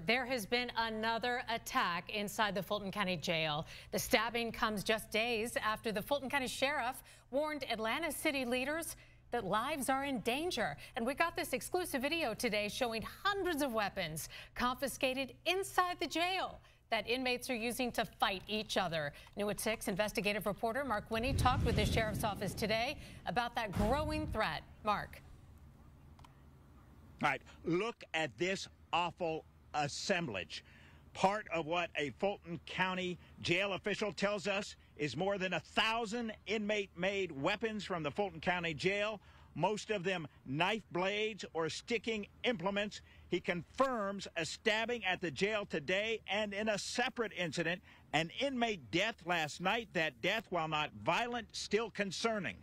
There has been another attack inside the Fulton County Jail. The stabbing comes just days after the Fulton County Sheriff warned Atlanta city leaders that lives are in danger. And we got this exclusive video today showing hundreds of weapons confiscated inside the jail that inmates are using to fight each other. New at 6, investigative reporter Mark Winnie talked with the Sheriff's Office today about that growing threat. Mark. All right, look at this awful assemblage. Part of what a Fulton County jail official tells us is more than 1,000 inmate-made weapons from the Fulton County Jail, most of them knife blades or sticking implements. He confirms a stabbing at the jail today and in a separate incident, an inmate death last night. That death, while not violent, still concerning.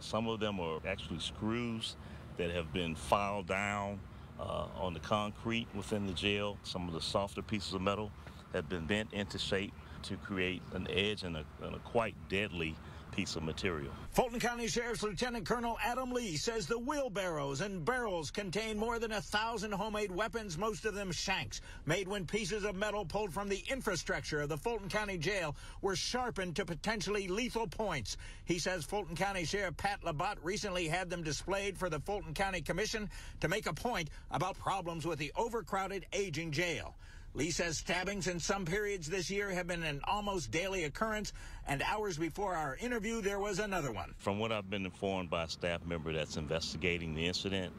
Some of them are actually screws that have been filed down on the concrete within the jail. Some of the softer pieces of metal have been bent into shape to create an edge and a quite deadly piece of material. Fulton County Sheriff's Lieutenant Colonel Adam Lee says the wheelbarrows and barrels contain more than 1,000 homemade weapons, most of them shanks, made when pieces of metal pulled from the infrastructure of the Fulton County Jail were sharpened to potentially lethal points. He says Fulton County Sheriff Pat Labatt recently had them displayed for the Fulton County Commission to make a point about problems with the overcrowded, aging jail. Lee says stabbings in some periods this year have been an almost daily occurrence, and hours before our interview, there was another one. From what I've been informed by a staff member that's investigating the incident,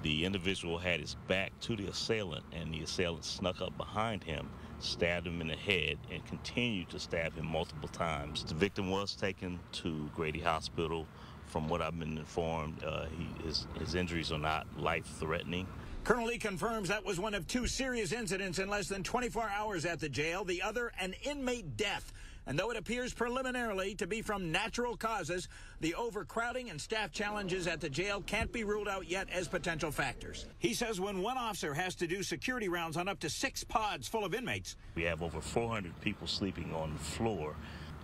the individual had his back to the assailant, and the assailant snuck up behind him, stabbed him in the head, and continued to stab him multiple times. The victim was taken to Grady Hospital. From what I've been informed, his injuries are not life-threatening. Colonel Lee confirms that was one of 2 serious incidents in less than 24 hours at the jail, the other an inmate death. And though it appears preliminarily to be from natural causes, the overcrowding and staff challenges at the jail can't be ruled out yet as potential factors. He says when one officer has to do security rounds on up to 6 pods full of inmates. We have over 400 people sleeping on the floor.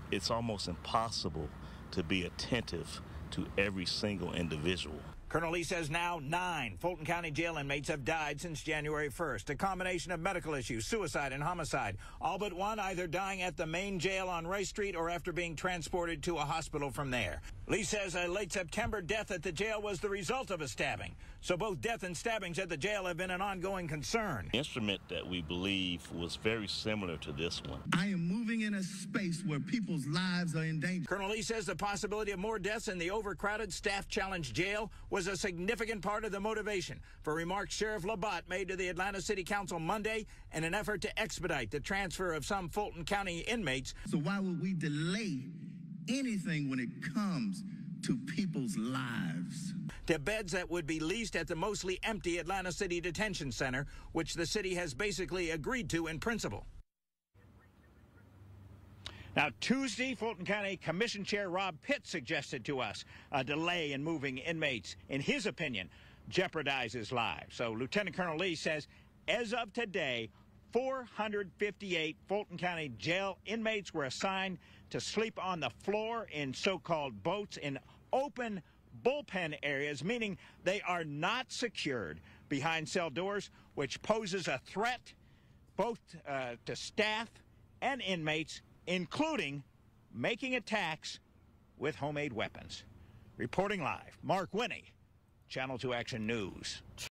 It's almost impossible to be attentive to every single individual. Colonel Lee says now 9 Fulton County jail inmates have died since January 1st, a combination of medical issues, suicide, and homicide, all but one either dying at the main jail on Rice Street or after being transported to a hospital from there. Lee says a late September death at the jail was the result of a stabbing, so both death and stabbings at the jail have been an ongoing concern. The instrument that we believe was very similar to this one. I am moving in a space where people's lives are in danger. Colonel Lee says the possibility of more deaths in the overcrowded, staff-challenged jail was a significant part of the motivation for remarks Sheriff Labatt made to the Atlanta City Council Monday in an effort to expedite the transfer of some Fulton County inmates. So why would we delay anything when it comes to people's lives? To beds that would be leased at the mostly empty Atlanta City Detention Center, which the city has basically agreed to in principle. Now, Tuesday, Fulton County Commission Chair Rob Pitt suggested to us a delay in moving inmates, in his opinion, jeopardizes lives. So Lieutenant Colonel Lee says, as of today, 458 Fulton County jail inmates were assigned to sleep on the floor in so-called boats in open bullpen areas, meaning they are not secured behind cell doors, which poses a threat both to staff and inmates, including making attacks with homemade weapons. Reporting live, Mark Winnie, Channel 2 Action News.